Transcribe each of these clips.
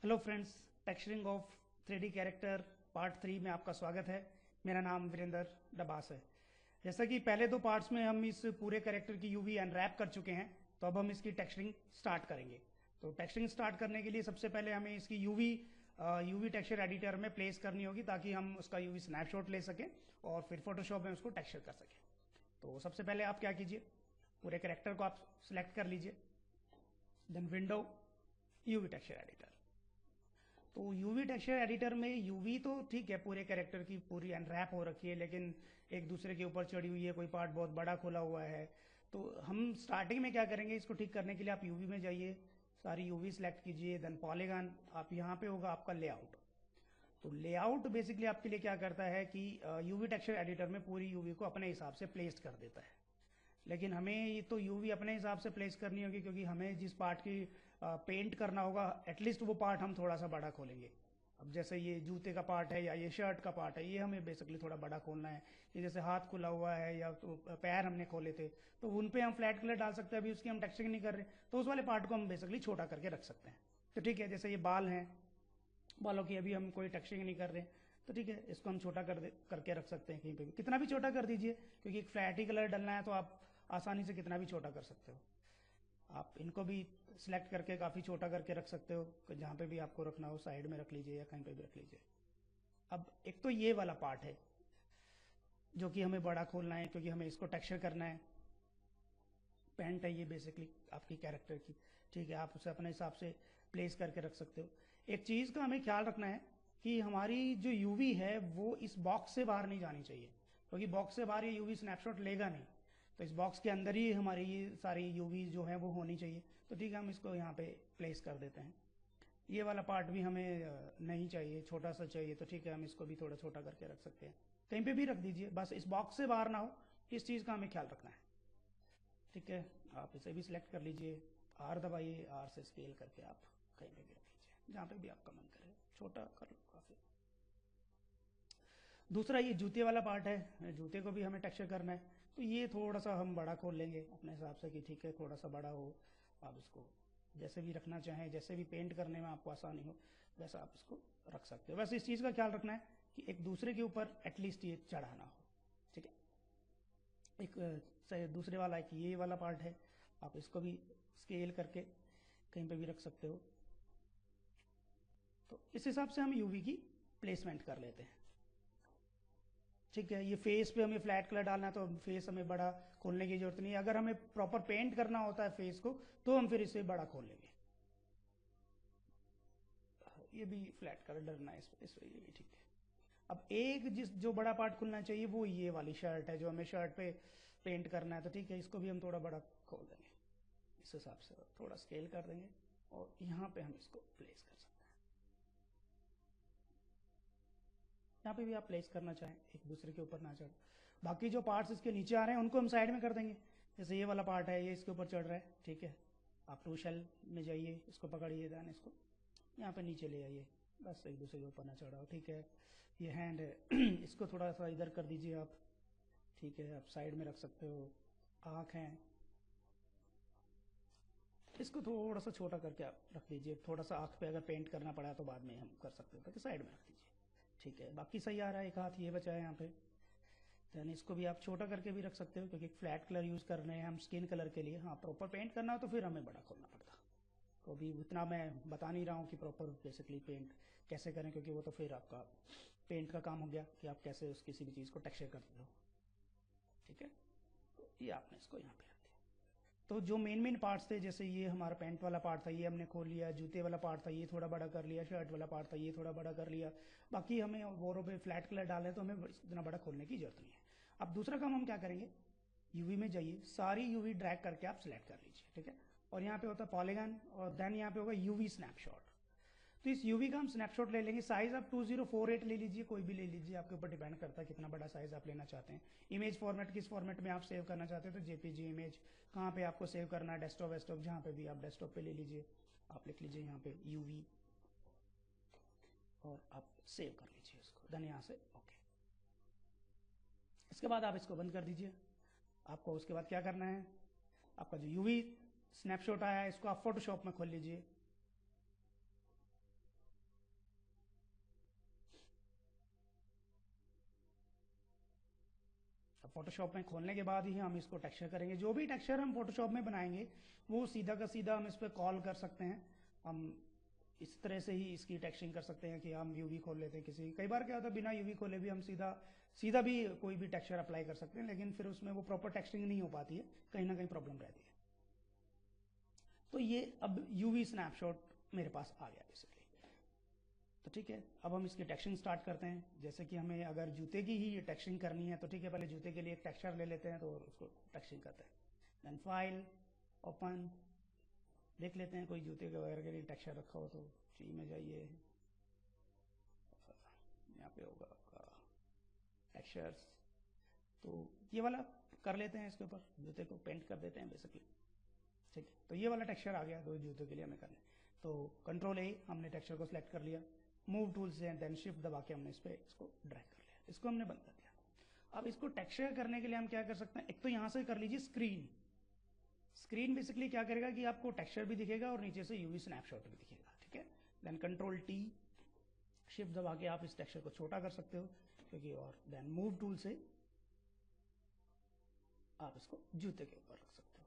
Hello friends, texturing of 3D character part 3 में आपका स्वागत है। मेरा नाम वीरेंद्र डबास है। जैसा कि पहले दो पार्ट्स में हम इस पूरे कैरेक्टर की यूवी अनरैप कर चुके हैं, तो अब हम इसकी टेक्सचरिंग स्टार्ट करेंगे। तो टेक्सचरिंग स्टार्ट करने के लिए सबसे पहले हमें इसकी यूवी टेक्सचर एडिटर में प्लेस करनी होगी, ताकि हम उसका यूवी स्नैपशॉट ले सकें और फिर फोटोशॉप में उसको टेक्सचर कर सकें। तो सबसे पहले आप क्या कीजिए, पूरे कैरेक्टर को आप सिलेक्ट कर लीजिए, then window UV texture editor. तो यूवी टेक्सचर एडिटर में यूवी तो ठीक है, पूरे कैरेक्टर की पूरी अनरैप हो रखी है, लेकिन एक दूसरे के ऊपर चढ़ी हुई है, कोई पार्ट बहुत बड़ा खुला हुआ है। तो हम स्टार्टिंग में क्या करेंगे, इसको ठीक करने के लिए आप यूवी में जाइए, सारी यूवी सेलेक्ट कीजिए, देन पॉलीगॉन, आप यहाँ पे होगा आपका लेआउट। तो लेआउट बेसिकली आपके लिए क्या करता है कि यूवी टेक्सचर एडिटर में पूरी यूवी को अपने हिसाब से प्लेस कर देता है। लेकिन हमें ये तो यूवी अपने हिसाब से प्लेस करनी होगी, क्योंकि हमें जिस पार्ट की पेंट करना होगा एटलीस्ट वो पार्ट हम थोड़ा सा बड़ा खोलेंगे। अब जैसे ये जूते का पार्ट है या ये शर्ट का पार्ट है, ये हमें बेसिकली थोड़ा बड़ा खोलना है। ये जैसे हाथ खुला हुआ है या तो पैर हमने खोले थे, तो उन पे हम फ्लैट कलर डाल सकते हैं। अभी उसकी हम टेक्सचरिंग नहीं कर रहे, तो उस वाले पार्ट को हम बेसिकली छोटा करके रख सकते हैं। तो ठीक है, जैसे ये बाल हैं, बालों की अभी हम कोई टेक्सचरिंग नहीं कर रहे, तो ठीक है, इसको हम छोटा करके रख सकते हैं। कहीं पे भी कितना भी छोटा कर दीजिए, क्योंकि एक फ्लैट ही कलर डलना है, तो आप आसानी से कितना भी छोटा कर सकते हो। आप इनको भी सिलेक्ट करके काफ़ी छोटा करके रख सकते हो, जहाँ पे भी आपको रखना हो, साइड में रख लीजिए या कहीं पे भी रख लीजिए। अब एक तो ये वाला पार्ट है जो कि हमें बड़ा खोलना है, क्योंकि हमें इसको टेक्सचर करना है। पेंट है ये बेसिकली आपकी कैरेक्टर की, ठीक है, आप उसे अपने हिसाब से प्लेस करके रख सकते हो। एक चीज़ का हमें ख्याल रखना है कि हमारी जो यूवी है वो इस बॉक्स से बाहर नहीं जानी चाहिए, क्योंकि बॉक्स से बाहर ये यूवी स्नैपशॉट लेगा नहीं। तो इस बॉक्स के अंदर ही हमारी ये सारी यूवी जो है वो होनी चाहिए। तो ठीक है, हम इसको यहाँ पे प्लेस कर देते हैं। ये वाला पार्ट भी हमें नहीं चाहिए, छोटा सा चाहिए, तो ठीक है, हम इसको भी थोड़ा छोटा करके रख सकते हैं। कहीं पे भी रख दीजिए, बस इस बॉक्स से बाहर ना हो, इस चीज़ का हमें ख्याल रखना है। ठीक है, आप इसे भी सिलेक्ट कर लीजिए, आर दबाइए, आर से स्केल करके आप कहीं पे भी रख लीजिए, जहाँ पे भी आपका मन करे, छोटा कर लो काफ़ी। दूसरा ये जूते वाला पार्ट है, जूते को भी हमें टेक्सचर करना है, तो ये थोड़ा सा हम बड़ा खोल लेंगे अपने हिसाब से कि ठीक है, थोड़ा सा बड़ा हो। आप इसको जैसे भी रखना चाहें, जैसे भी पेंट करने में आपको आसानी हो, वैसा आप इसको रख सकते हो। वैसे इस चीज़ का ख्याल रखना है कि एक दूसरे के ऊपर एटलीस्ट ये चढ़ा ना हो। ठीक है, एक दूसरे वाला एक ये वाला पार्ट है, आप इसको भी स्केल करके कहीं पे भी रख सकते हो। तो इस हिसाब से हम यूवी की प्लेसमेंट कर लेते हैं। ठीक है, ये फेस पे हमें फ्लैट कलर डालना है, तो फेस हमें बड़ा खोलने की जरूरत नहीं है। अगर हमें प्रॉपर पेंट करना होता है फेस को, तो हम फिर इसे बड़ा खोल लेंगे। ये भी फ्लैट कलर डरना है इस ये भी ठीक है। अब एक जो बड़ा पार्ट खुलना चाहिए वो ये वाली शर्ट है, जो हमें शर्ट पे पेंट करना है, तो ठीक है, इसको भी हम थोड़ा बड़ा खोल देंगे। इस हिसाब से थोड़ा स्केल कर देंगे और यहाँ पे हम इसको प्लेस कर सकते हैं। यहाँ पे भी आप प्लेस करना चाहें, एक दूसरे के ऊपर ना चढ़। बाकी जो पार्ट्स इसके नीचे आ रहे हैं उनको हम साइड में कर देंगे। जैसे ये वाला पार्ट है, ये इसके ऊपर चढ़ रहा है, ठीक है, आप टू शेल में जाइए, इसको पकड़िए, दैन इसको यहाँ पे नीचे ले आइए, बस एक दूसरे के ऊपर ना चढ़ाओ। ठीक है, ये हैंड है इसको थोड़ा सा इधर कर दीजिए आप, ठीक है, आप साइड में रख सकते हो। आँख है, इसको थोड़ा सा छोटा करके आप रख दीजिए। थोड़ा सा आँख पे अगर पेंट करना पड़ा तो बाद में हम कर सकते हो, तो साइड में रख दीजिए। ठीक है, बाकी सही आ रहा है। एक हाथ ये बचा है यहाँ पे, दैन इसको भी आप छोटा करके भी रख सकते हो, क्योंकि फ्लैट कलर यूज़ कर रहे हैं हम स्किन कलर के लिए। हाँ, प्रॉपर पेंट करना हो तो फिर हमें बड़ा खोलना पड़ता। तो अभी उतना मैं बता नहीं रहा हूँ कि प्रॉपर बेसिकली पेंट कैसे करें, क्योंकि वो तो फिर आपका पेंट का काम हो गया कि आप कैसे उस किसी भी चीज़ को टेक्सचर करते हो। ठीक है, तो ये आपने इसको यहाँ पे रख दिया। तो जो मेन पार्ट्स थे, जैसे ये हमारा पैंट वाला पार्ट था, ये हमने खोल लिया। जूते वाला पार्ट था, ये थोड़ा बड़ा कर लिया। शर्ट वाला पार्ट था, ये थोड़ा बड़ा कर लिया। बाकी हमें वोरों पे फ्लैट कलर डाले तो हमें इतना बड़ा खोलने की जरूरत नहीं है। अब दूसरा काम हम क्या करेंगे, यूवी में जाइए, सारी यूवी ड्रैग करके आप सिलेक्ट कर लीजिए। ठीक है, और यहाँ पे होता है पॉलीगन, और देन यहाँ पे होगा यूवी स्नैपशॉट। तो इस यूवी का हम स्नैपशॉट ले लेंगे। साइज आप 2048 ले लीजिए, कोई भी ले लीजिए, आपके ऊपर डिपेंड करता है कितना बड़ा साइज आप लेना चाहते हैं। इमेज फॉर्मेट किस फॉर्मेट में आप सेव करना चाहते हैं, तो जेपीजी इमेज कहाँ पे आपको सेव करना है, डेस्कटॉप वेस्कटॉप, जहाँ पे भी आप डेस्कटॉप पे ले लीजिए। आप लिख लीजिए यहाँ पे यूवी और आप सेव कर लीजिए इसको, देन यहाँ से ओके। इसके बाद आप इसको बंद कर दीजिए। आपको उसके बाद क्या करना है, आपका जो यूवी स्नैपशॉट आया है इसको आप फोटोशॉप में खोल लीजिए। फोटोशॉप में खोलने के बाद ही हम इसको टेक्सचर करेंगे। जो भी टेक्सचर हम फोटोशॉप में बनाएंगे वो सीधा का सीधा हम इस पर कॉल कर सकते हैं। हम इस तरह से ही इसकी टेक्सचरिंग कर सकते हैं कि हम यूवी खोल लेते हैं किसी, कई बार क्या होता है बिना यूवी खोले भी हम सीधा भी कोई भी टेक्सचर अप्लाई कर सकते हैं, लेकिन फिर उसमें वो प्रॉपर टेक्सचरिंग नहीं हो पाती है, कहीं ना कहीं प्रॉब्लम रहती है। तो ये अब यूवी स्नैपशॉट मेरे पास आ गया बेसिकली। तो ठीक है, अब हम इसकी टेक्सचरिंग स्टार्ट करते हैं। जैसे कि हमें अगर जूते की ही टेक्सचरिंग करनी है तो ठीक है, पहले जूते के लिए एक टेक्सचर ले लेते हैं तो उसको टेक्सचरिंग करते हैं। देन फाइल, ओपन, देख लेते हैं कोई जूते के वगैरह के लिए टेक्सचर रखा हो तो ट्री में जाइए, यहाँ पे होगा आपका टेक्सचर्स, तो ये वाला कर लेते हैं, इसके ऊपर जूते को पेंट कर देते हैं बेसिकली। ठीक है, तो ये वाला टेक्सचर आ गया दो जूते के लिए हमें करना है। तो कंट्रोल ए, हमने टेक्सचर को सिलेक्ट कर लिया, मूव टूल से देन शिफ्ट दबा के हमने इस पर इसको ड्रैग कर लिया, इसको हमने बंद कर दिया। अब इसको टेक्सचर करने के लिए हम क्या कर सकते हैं, एक तो यहाँ से कर लीजिए स्क्रीन। स्क्रीन बेसिकली क्या करेगा कि आपको टेक्सचर भी दिखेगा और नीचे से यूवी स्नैपशॉट भी दिखेगा। ठीक है, देन कंट्रोल टी, शिफ्ट दबा के आप इस टेक्सचर को छोटा कर सकते हो क्योंकि, और देन मूव टूल से आप इसको जूते के ऊपर रख सकते हो।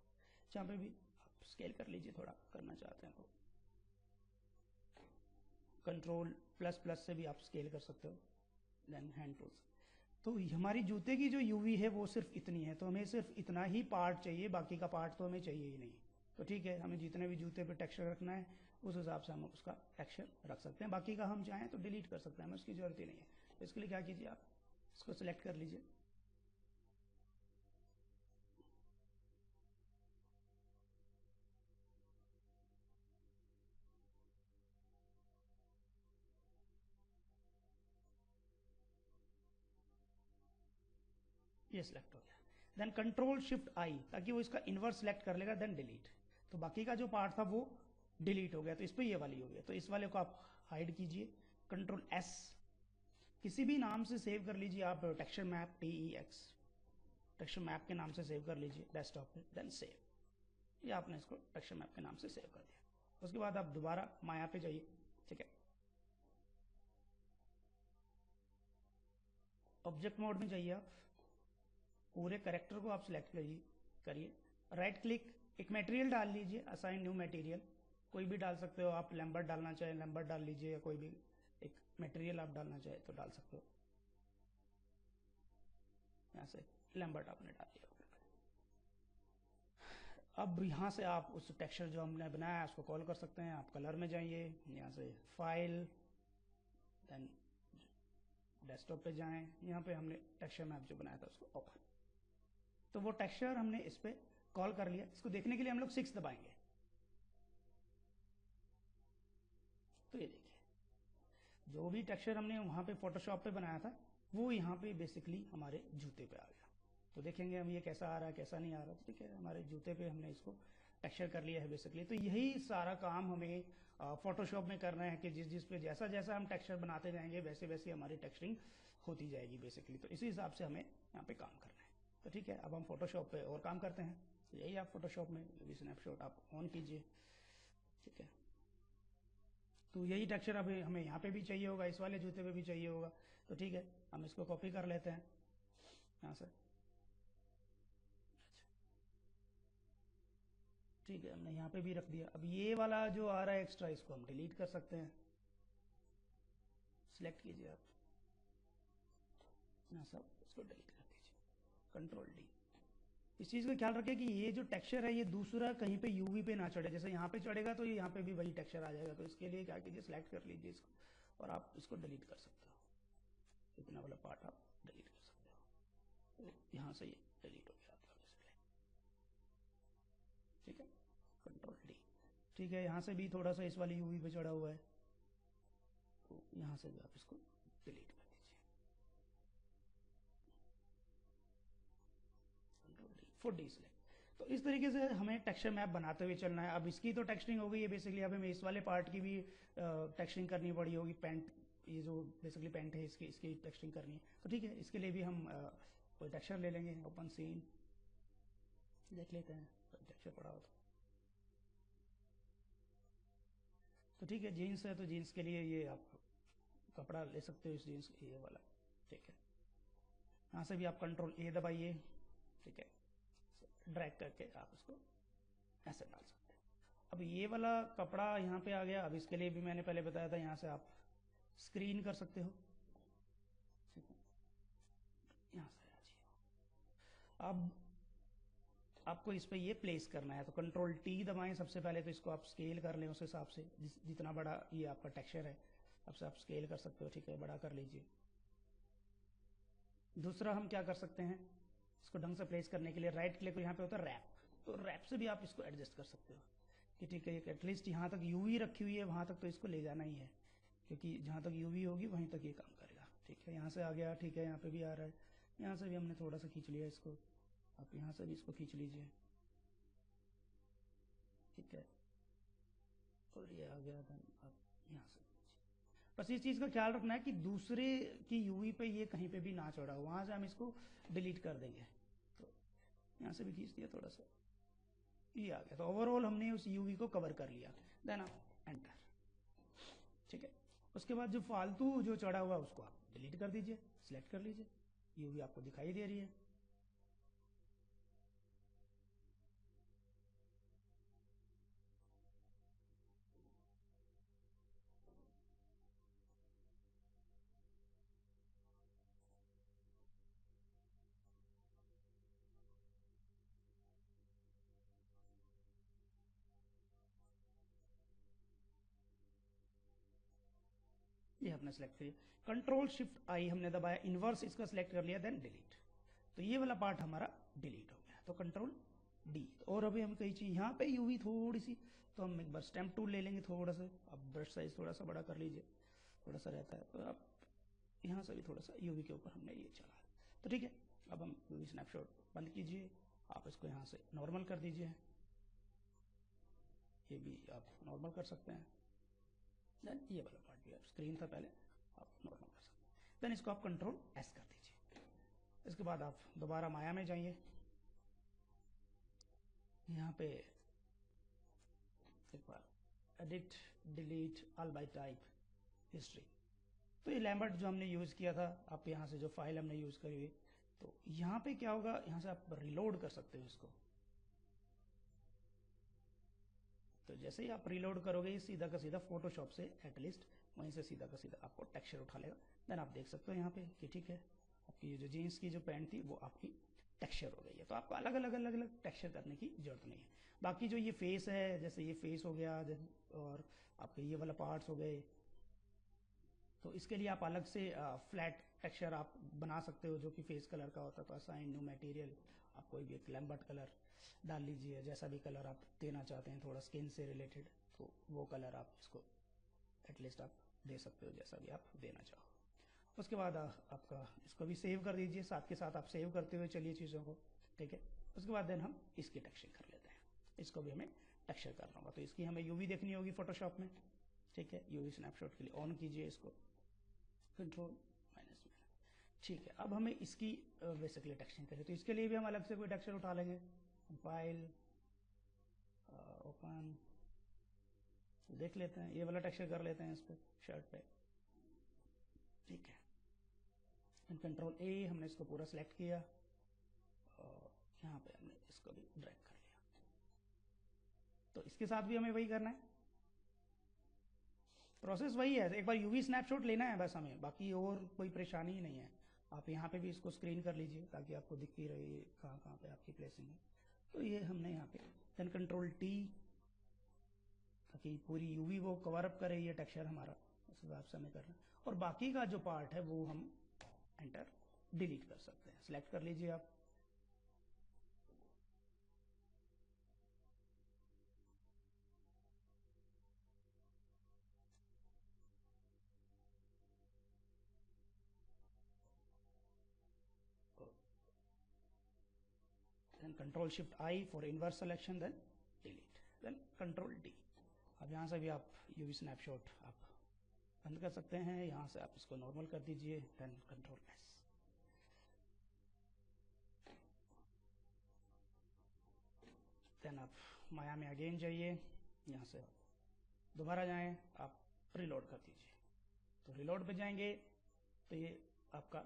जहाँ पे भी आप स्केल कर लीजिए, थोड़ा करना चाहते हैं तो कंट्रोल प्लस प्लस से भी आप स्केल कर सकते हो, देन हैंड टूल्स। तो हमारी जूते की जो यूवी है वो सिर्फ इतनी है, तो हमें सिर्फ इतना ही पार्ट चाहिए, बाकी का पार्ट तो हमें चाहिए ही नहीं। तो ठीक है, हमें जितने भी जूते पे टेक्सचर रखना है उस हिसाब से हम उसका टेक्सचर रख सकते हैं, बाकी का हम चाहें तो डिलीट कर सकते हैं, हमें उसकी जरूरत ही नहीं है। तो इसके लिए क्या कीजिए, आप इसको सिलेक्ट कर लीजिए, ये सिलेक्ट हो गया। देन कंट्रोल शिफ्ट आई, ताकि वो इसका इनवर्स सिलेक्ट कर लेगा, देन डिलीट। तो बाकी का जो पार्ट था वो डिलीट हो गया, तो इस पर ये वाली हो गया। तो इस वाले को आप हाइड कीजिए, कंट्रोल एस, किसी भी नाम से सेव कर लीजिए आप, texture map TEX, texture map के नाम से सेव कर लीजिए डेस्कटॉप पे, देन सेव। ये आपने इसको टेक्सचर मैप के नाम से सेव कर दिया। उसके बाद आप दोबारा माया पे जाइए। ठीक है, ऑब्जेक्ट मोड में जाइए, आप पूरे कैरेक्टर को आप सिलेक्ट करिए, राइट क्लिक, एक मटेरियल डाल लीजिए, असाइन न्यू मटेरियल, कोई भी डाल सकते हो आप, लैम्बर्ट डालना चाहे लैम्बर्ट डाल लीजिए, या कोई भी एक मटेरियल आप डालना चाहे तो डाल सकते हो। यहाँ से लैम्बर्ट आपने डाल दिया। अब यहाँ से आप उस टेक्सचर जो हमने बनाया है उसको कॉल कर सकते हैं। आप कलर में जाइए, यहाँ से फाइल, देन डेस्कटॉप पे जाएं, यहाँ पे हमने टेक्सचर मैप जो बनाया था उसको ओपन। तो वो टेक्सचर हमने इस पे कॉल कर लिया। इसको देखने के लिए हम लोग 6 दबाएंगे। तो ये देखिए, जो भी टेक्सचर हमने वहाँ पे फोटोशॉप पे बनाया था वो यहाँ पे बेसिकली हमारे जूते पे आ गया। तो देखेंगे हम ये कैसा आ रहा है कैसा नहीं आ रहा। तो ठीक है, हमारे जूते पे हमने इसको टेक्सचर कर लिया है बेसिकली। तो यही सारा काम हमें फोटोशॉप में करना है कि जिस पे जैसा जैसा हम टेक्सचर बनाते जाएंगे वैसे वैसे हमारी टेक्सचरिंग होती जाएगी बेसिकली। तो इसी हिसाब से हमें यहाँ पे काम करना है। तो ठीक है, अब हम फोटोशॉप पे और काम करते हैं। तो यही आप फोटोशॉप में स्नैपशॉट आप ऑन कीजिए। ठीक है, तो यही टेक्सचर अब हमें यहाँ पे भी चाहिए होगा, इस वाले जूते पे भी चाहिए होगा। तो ठीक है, हम इसको कॉपी कर लेते हैं यहाँ से। ठीक है, हमने यहाँ पे भी रख दिया। अब ये वाला जो आ रहा है एक्स्ट्रा, इसको हम डिलीट कर सकते हैं। सिलेक्ट कीजिए आप यहाँ सब, इसको डिलीट कर दीजिए, कंट्रोल डी। इस चीज़ का ख्याल रखें कि ये जो टेक्सचर है ये दूसरा कहीं पे यूवी पे ना चढ़े। जैसे यहाँ पे चढ़ेगा तो ये यहाँ पे भी वही टेक्सचर आ जाएगा। तो इसके लिए क्या कीजिए, सिलेक्ट कर लीजिए इसको और आप इसको डिलीट कर सकते हो। इतना वाला पार्ट आप डिलीट कर सकते हो। तो यहाँ से ये डिलीट हो गया आपका डिस्प्ले। ठीक है, कंट्रोल डी। ठीक है, यहाँ से भी थोड़ा सा इस वाली यूवी पे चढ़ा हुआ है, तो यहाँ से भी आप इसको डिलीट कर दीजिए, control D, full D select. तो इस तरीके से हमें टेक्सचर मैप बनाते हुए चलना है। अब इसकी तो टेक्सचरिंग हो गई है बेसिकली, अब हमें इस वाले पार्ट की भी टेक्सचरिंग करनी पड़ी होगी। पेंट, ये जो बेसिकली पेंट है इसकी टेक्सचरिंग करनी है। तो ठीक है, इसके लिए भी हम कोई टेक्सचर ले लेंगे, ओपन सीन, देख लेते हैं टेक्सचर पड़ा हो तो ठीक है। जीन्स है तो जीन्स के लिए ये आप कपड़ा ले सकते हो, इस जीन्स ये वाला। ठीक है, यहाँ से भी आप कंट्रोल ए दबाइए, ठीक है, ड्रैग करके आप इसको ऐसे डाल सकते हैं। अब ये वाला कपड़ा यहाँ पे आ गया। अब इसके लिए भी मैंने पहले बताया था, यहाँ से आप स्क्रीन कर सकते हो, ठीक है, यहाँ से आ जाइए। अब आपको इस पे ये प्लेस करना है, तो कंट्रोल टी दबाएं सबसे पहले, तो इसको आप स्केल कर लें उस हिसाब से, जितना बड़ा ये आपका टेक्सचर है अब से आप स्केल कर सकते हो, ठीक है, बड़ा कर लीजिए। दूसरा हम क्या कर सकते हैं, इसको ढंग से प्लेस करने के लिए राइट क्लिक, यहाँ पे होता है रैप, तो रैप से भी आप इसको एडजस्ट कर सकते हो कि ठीक है, एटलीस्ट यहाँ तक यूवी रखी हुई है, वहाँ तक तो इसको ले जाना ही है, क्योंकि जहाँ तक यूवी होगी वहीं तक ये काम करेगा, ठीक है। यहाँ से आ गया, ठीक है, यहाँ पे भी आ रहा है, यहाँ से भी हमने थोड़ा सा खींच लिया इसको, आप यहाँ से भी इसको खींच लीजिए, ठीक है, और ये आ गया, देन आप यहाँ से बस इस चीज़ का ख्याल रखना है कि दूसरे की यूवी पे ये कहीं पे भी ना चढ़ा हो, वहाँ से हम इसको डिलीट कर देंगे। तो यहाँ से भी खींच दिया थोड़ा सा, ये आ गया, तो ओवरऑल हमने उस यूवी को कवर कर लिया। देन आप एंटर, ठीक है। उसके बाद जो फालतू जो चढ़ा हुआ उसको आप डिलीट कर दीजिए, सिलेक्ट कर लीजिए, यूवी आपको दिखाई दे रही है। ये हमने सेलेक्ट किया, कंट्रोल शिफ्ट आई हमने दबाया, इन्वर्स इसका सिलेक्ट कर लिया, देन डिलीट, तो ये वाला पार्ट हमारा डिलीट हो गया। तो कंट्रोल डी, और अभी हम कई चीज यहाँ पे यूवी थोड़ी सी, तो हम एक बार स्टैम्प टूल ले लेंगे थोड़ा सा, अब ब्रश साइज थोड़ा सा बड़ा कर लीजिए, थोड़ा सा रहता है, तो आप यहाँ से भी थोड़ा सा यूवी के ऊपर हमने ये चला, तो ठीक है। अब हम यूवी स्नैपशॉट बंद कीजिए, आप इसको यहाँ से नॉर्मल कर दीजिए, ये भी आप नॉर्मल कर सकते हैं, देन ये वाला पार्ट भी आप, स्क्रीन था पहले, आप नॉर्मल कर सकते हैं, देन इसको आप कंट्रोल एस कर दीजिए। इसके बाद आप दोबारा माया में जाइए, यहाँ पे एक बार edit delete all by type history, तो ये लैम्बर्ट जो हमने यूज़ किया था, आप यहाँ से जो फाइल हमने यूज़ करी हुई, तो यहाँ पे क्या होगा, यहाँ से आप रिलोड कर सकते हो इसको, तो जैसे ही आप रिलोड करोगे ये सीधा का सीधा फोटोशॉप से एटलीस्ट वहीं से सीधा का सीधा आपको टेक्सचर उठा लेगा। देन आप देख सकते हो यहाँ पे कि ठीक है, आपकी ये जो जीन्स की जो पैंट थी वो आपकी टेक्सचर हो गई है। तो आपको अलग अलग टेक्सचर करने की जरूरत नहीं है। बाकी जो ये फेस है, जैसे ये फेस हो गया और आपके ये वाला पार्ट्स हो गए, तो इसके लिए आप अलग से फ्लैट टेक्सचर आप बना सकते हो जो कि फेस कलर का होता है। तो असाइन न्यू मटेरियल, आप कोई भी एक लैम्बर्ट कलर डाल लीजिए, जैसा भी कलर आप देना चाहते हैं थोड़ा स्किन से रिलेटेड, तो वो कलर आप इसको एटलीस्ट आप दे सकते हो जैसा भी आप देना चाहो। उसके बाद आपका इसको भी सेव कर दीजिए, साथ के साथ आप सेव करते हुए चलिए चीज़ों को, ठीक है। उसके बाद देन हम इसकी टेक्सचर कर लेते हैं, इसको भी हमें टेक्सचर करना होगा, तो इसकी हमें यूवी देखनी होगी फोटोशॉप में, ठीक है। यूवी स्नैपशॉट के लिए ऑन कीजिए इसको, कंट्रोल माइनस में, ठीक है। अब हमें इसकी बेसिकली टेक्सचर करें, तो इसके लिए भी हम अलग से कोई टेक्सचर उठा लेंगे, फाइल ओपन, देख लेते हैं, ये वाला टेक्सचर कर लेते हैं इस पर शर्ट पे, ठीक है। कंट्रोल ए, हमने इसको पूरा सिलेक्ट किया और यहाँ पे हमने इसको भी ड्रैग कर लिया। तो इसके साथ भी हमें वही करना है, प्रोसेस वही है, एक बार यूवी स्नैपशॉट लेना है बस हमें, बाकी और कोई परेशानी ही नहीं है। आप यहाँ पे भी इसको स्क्रीन कर लीजिए ताकि आपको दिखती रहे कहाँ कहाँ पे आपकी प्लेसिंग है। तो ये हमने यहाँ पे देन कंट्रोल टी, ताकि पूरी यूवी वो कवर अप करे ये टेक्सचर हमारा, उस हिसाब से हमें करना। और बाकी का जो पार्ट है वो हम एंटर डिलीट कर सकते हैं, सिलेक्ट कर लीजिए आप। then control shift I for inverse selection, then delete, then control D। अब यहाँ से भी आप यूवी स्नैपशॉट आप बंद कर सकते हैं, यहाँ से आप इसको नॉर्मल कर दीजिए, देन कंट्रोल एस। देन आप माया में अगेन जाइए, यहाँ से दोबारा जाएं, आप रिलोड कर दीजिए। तो रिलोड पे जाएंगे तो ये आपका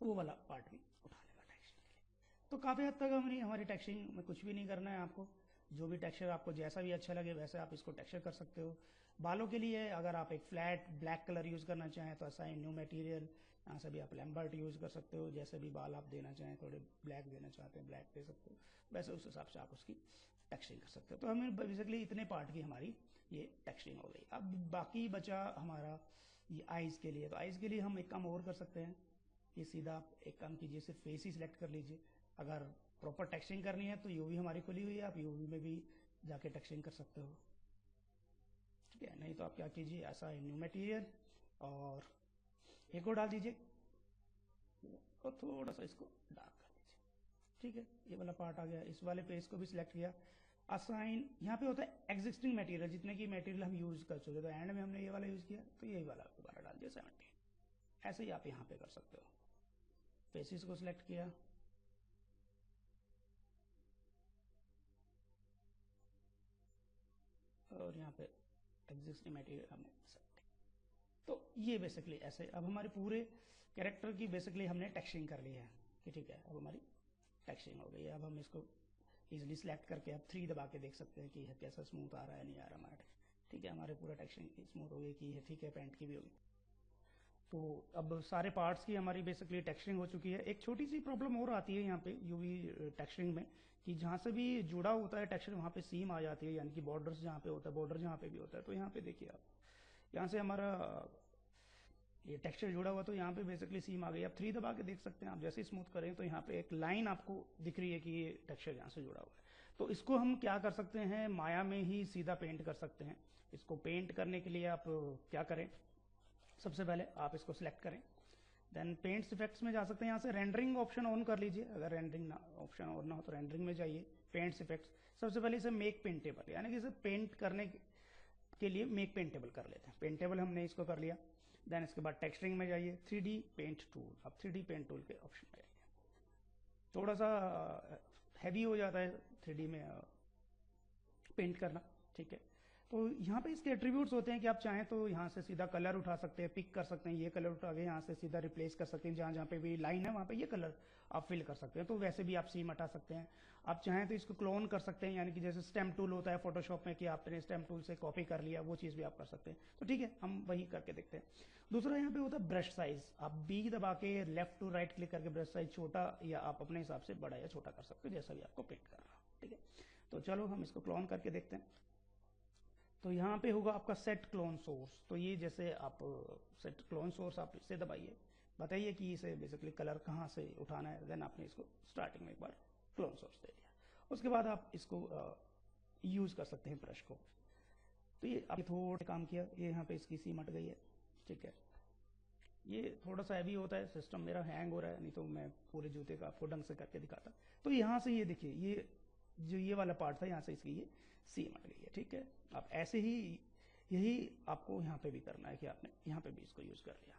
वो वाला पार्ट भी उठा लेगा टेक्सचर के लिए। तो काफ़ी हद तक हमारी टेक्सचरिंग में कुछ भी नहीं करना है आपको, जो भी टेक्सचर आपको जैसा भी अच्छा लगे वैसे आप इसको टेक्सचर कर सकते हो। बालों के लिए अगर आप एक फ्लैट ब्लैक कलर यूज़ करना चाहें तो असाइन न्यू मटेरियल, यहाँ से भी आप लैम्बर्ट यूज़ कर सकते हो। जैसे भी बाल आप देना चाहें, थोड़े ब्लैक देना चाहते हैं ब्लैक दे सकते हो, वैसे उस हिसाब से आप उसकी टेक्सचरिंग कर सकते हो। तो हमें बेसिकली इतने पार्ट की हमारी ये टेक्सचरिंग हो गई। अब बाकी बचा हमारा ये आइज़ के लिए। तो आइज़ के लिए हम एक काम और कर सकते हैं, ये सीधा आप एक काम कीजिए, सिर्फ फेस ही सिलेक्ट कर लीजिए। अगर प्रॉपर टेक्सचरिंग करनी है तो यूवी हमारी खुली हुई है, आप यूवी में भी जाके टेक्सचरिंग कर सकते हो, ठीक है। नहीं तो आप क्या कीजिए, ऐसा न्यू मटेरियल और एक और डाल दीजिए और थोड़ा सा इसको डार्क कर दीजिए, ठीक है। ये वाला पार्ट आ गया। इस वाले पेज को भी सिलेक्ट किया। असाइन यहाँ पे होता है एग्जिस्टिंग मटेरियल, जितने की मटेरियल हम यूज कर चुके, तो एंड में हमने ये वाला यूज किया तो यही वाला दोबारा डाल दिया 17। ऐसे ही आप यहाँ पे कर सकते हो। फेसिस को सिलेक्ट किया, और यहाँ पे एग्जिस्टिंग मटेरियल हमने सेलेक्ट। तो ये बेसिकली ऐसे अब हमारे पूरे कैरेक्टर की बेसिकली हमने टेक्सचरिंग कर ली है कि ठीक है, अब हमारी टेक्सचरिंग हो गई है। अब हम इसको इजीली सिलेक्ट करके अब 3 दबा के देख सकते हैं कि कैसा स्मूथ आ रहा है, नहीं आ रहा हमारा टेक्स्ट, ठीक है। हमारे पूरा टेक्सचरिंग स्मूथ हो गई की है, ठीक है। पेंट की भी होगी। तो अब सारे पार्ट्स की हमारी बेसिकली टेक्सचरिंग हो चुकी है। एक छोटी सी प्रॉब्लम और आती है यहाँ पे यूवी टेक्सचरिंग में, कि जहाँ से भी जुड़ा होता है टेक्सचर वहाँ पे सीम आ जाती है, यानी कि बॉर्डर्स जहाँ पे होता है, बॉर्डर जहाँ पे भी होता है। तो यहाँ पे देखिए आप, यहाँ से हमारा ये टेक्सचर जुड़ा हुआ, तो यहाँ पे बेसिकली सीम आ गई। आप 3 दबा के देख सकते हैं। आप जैसे ही स्मूथ करें तो यहाँ पे एक लाइन आपको दिख रही है कि ये टेक्सचर यहाँ से जुड़ा हुआ है। तो इसको हम क्या कर सकते हैं, माया में ही सीधा पेंट कर सकते हैं। इसको पेंट करने के लिए आप क्या करें, सबसे पहले आप इसको सिलेक्ट करें, देन पेंट्स इफेक्ट्स में जा सकते हैं। यहाँ से रेंडरिंग ऑप्शन ऑन कर लीजिए। अगर रेंडरिंग ऑप्शन ऑन ना हो तो रेंडरिंग में जाइए, पेंट्स इफेक्ट्स। सबसे पहले इसे मेक पेंटेबल, यानी कि इसे पेंट करने के लिए मेक पेंटेबल कर लेते हैं। पेंटेबल हमने इसको कर लिया। देन इसके बाद टेक्सचरिंग में जाइए, 3D पेंट टूल। अब 3D पेंट टूल के ऑप्शन में जाइए। थोड़ा सा हैवी हो जाता है 3D में पेंट करना, ठीक है। तो यहाँ पे इसके एट्रीब्यूट्स होते हैं कि आप चाहें तो यहाँ से सीधा कलर उठा सकते हैं, पिक कर सकते हैं। ये कलर उठा के यहाँ से सीधा रिप्लेस कर सकते हैं, जहाँ जहाँ पे भी लाइन है वहाँ पे ये कलर आप फिल कर सकते हैं। तो वैसे भी आप सीम हटा सकते हैं। आप चाहें तो इसको क्लोन कर सकते हैं, यानी कि जैसे स्टेम्प टूल होता है फोटोशॉप में कि आपने स्टेम्प टूल से कॉपी कर लिया, वो चीज़ भी आप कर सकते हैं। तो ठीक है, हम वही करके देखते हैं। दूसरा यहाँ पे होता है ब्रश साइज। आप बी दबा के लेफ्ट टू राइट क्लिक करके ब्रश साइज छोटा या आप अपने हिसाब से बड़ा या छोटा कर सकते हो, जैसा भी आपको पेंट करना हो, ठीक है। तो चलो हम इसको क्लोन करके देखते हैं। तो यहाँ पे होगा आपका सेट क्लोन सोर्स। तो ये जैसे आप सेट क्लोन सोर्स आप इससे दबाइए, बताइए कि इसे बेसिकली कलर कहाँ से उठाना है। देन आपने इसको स्टार्टिंग में एक बार क्लोन सोर्स दे दिया, उसके बाद आप इसको यूज़ कर सकते हैं ब्रश को। तो ये आप थोड़ा काम किया, ये यहाँ पे इसकी सीम हट गई है, ठीक है। ये थोड़ा सा हैवी होता है, सिस्टम मेरा हैंग हो रहा है, नहीं तो मैं पूरे जूते का आपको ढंग से करके दिखाता। तो यहाँ से ये देखिए, ये जो ये वाला पार्ट था यहाँ से इसकी ये सीम हट गई है, ठीक है। आप ऐसे ही यही आपको यहाँ पे भी करना है कि आपने यहाँ पे भी इसको यूज़ कर लिया।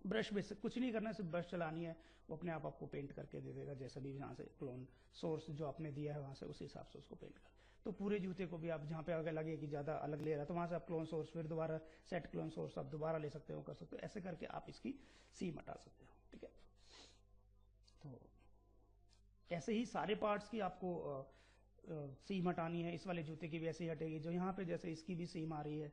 ब्रश बेसिक कुछ नहीं करना है, सिर्फ ब्रश चलानी है, वो अपने आप आपको पेंट करके दे देगा। जैसा भी यहाँ से क्लोन सोर्स जो आपने दिया है वहाँ से उसी हिसाब से उसको पेंट कर। तो पूरे जूते को भी आप जहाँ पे अगर लगे कि ज़्यादा अलग ले रहा है तो वहाँ से आप क्लोन सोर्स, फिर दोबारा सेट क्लोन सोर्स आप दोबारा ले सकते हो, कर सकते हो। ऐसे करके आप इसकी सीम हटा सकते हो, ठीक है। तो ऐसे ही सारे पार्ट्स की आपको सीम हटानी है। इस वाले जूते की भी ऐसे ही हटेगी, जो यहाँ पे जैसे इसकी भी सीम आ रही है।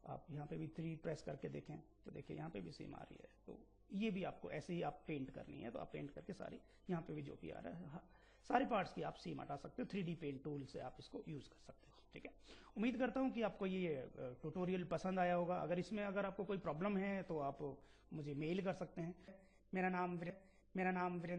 आप यहाँ पे भी 3 प्रेस करके देखें तो देखिए यहाँ पे भी सीम आ रही है। तो ये भी आपको ऐसे ही आप पेंट करनी है, तो आप पेंट करके सारी यहाँ पे भी जो भी आ रहा है, हाँ, सारे पार्ट्स की आप सीम हटा सकते हो। 3D पेंट टूल से आप इसको यूज़ कर सकते हो, ठीक है। उम्मीद करता हूँ कि आपको ये ट्यूटोरियल पसंद आया होगा। अगर आपको कोई प्रॉब्लम है तो आप मुझे मेल कर सकते हैं। मेरा नाम वीरेंद्र